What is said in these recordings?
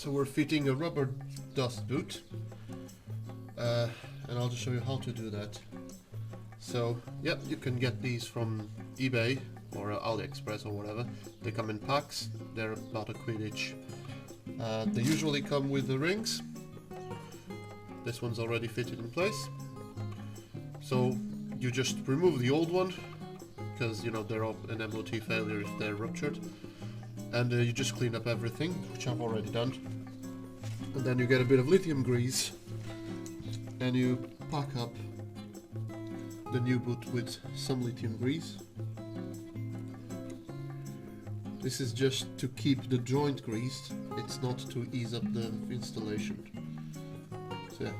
So we're fitting a rubber dust boot, and I'll just show you how to do that. So yeah, you can get these from eBay or AliExpress or whatever. They come in packs, they're about £1 each. They usually come with the rings. This one's already fitted in place. So you just remove the old one, because you know they're all an MOT failure if they're ruptured. And you just clean up everything, which I've already done. And then you get a bit of lithium grease and you pack up the new boot with some lithium grease. This is just to keep the joint greased, it's not to ease up the installation. So yeah,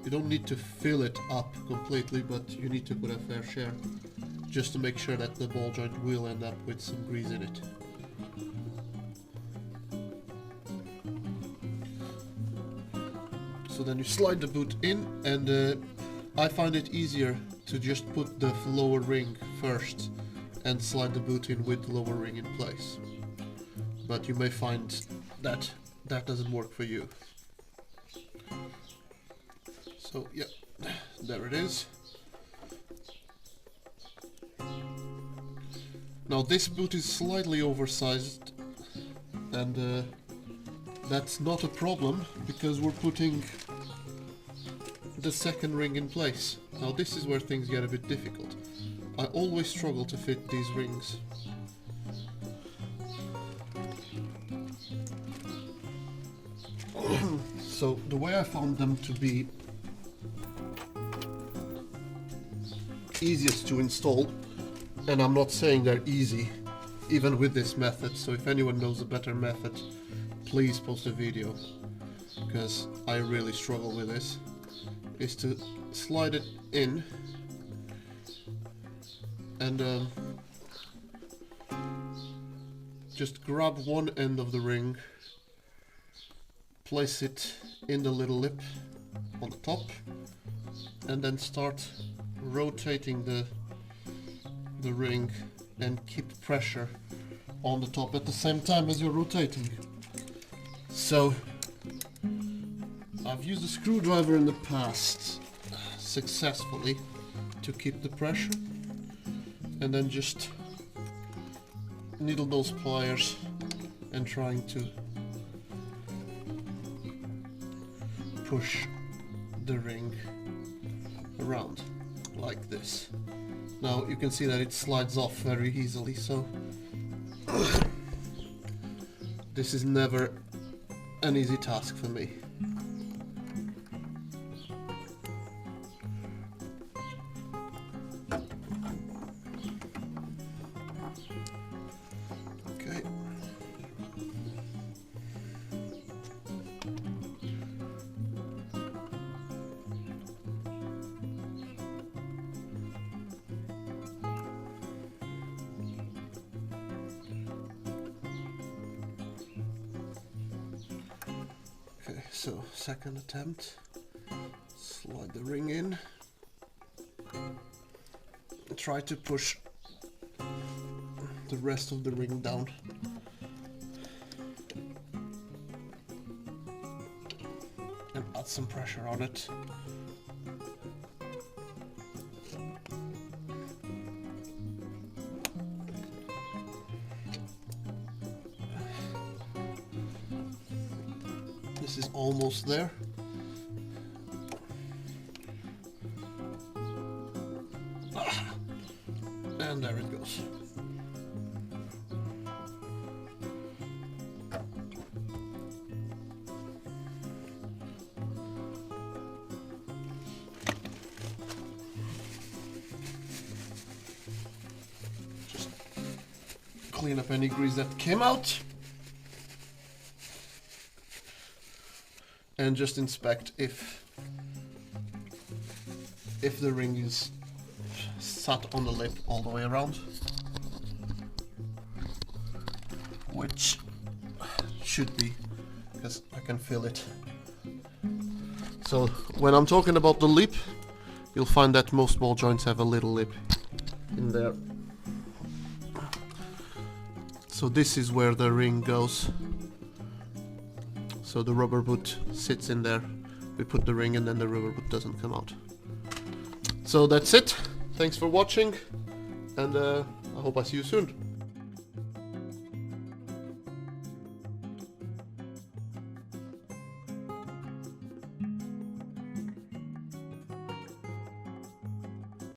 you don't need to fill it up completely, but you need to put a fair share, just to make sure that the ball joint will end up with some grease in it. So then you slide the boot in, and I find it easier to just put the lower ring first and slide the boot in with the lower ring in place. But you may find that that doesn't work for you. So yeah, there it is. Now this boot is slightly oversized, and that's not a problem because we're putting the second ring in place. Now this is where things get a bit difficult. I always struggle to fit these rings. So the way I found them to be easiest to install, and I'm not saying they're easy even with this method, so if anyone knows a better method, please post a video, because I really struggle with this, is to slide it in and just grab one end of the ring, place it in the little lip on the top, and then start rotating the ring and keep pressure on the top at the same time as you're rotating. So I've used a screwdriver in the past successfully to keep the pressure, and then just needle nose pliers and trying to push the ring around like this. Now you can see that it slides off very easily, so this is never an easy task for me. Okay. Okay, so second attempt, slide the ring in, try to push the rest of the ring down. And add some pressure on it. This is almost there. And there it goes. Just clean up any grease that came out. And just inspect if the ring is sat on the lip all the way around, which should be, because I can feel it. So when I'm talking about the lip, you'll find that most ball joints have a little lip in there. So this is where the ring goes so the rubber boot sits in there. We put the ring and then the rubber boot doesn't come out. So that's it. Thanks for watching, and I hope I see you soon.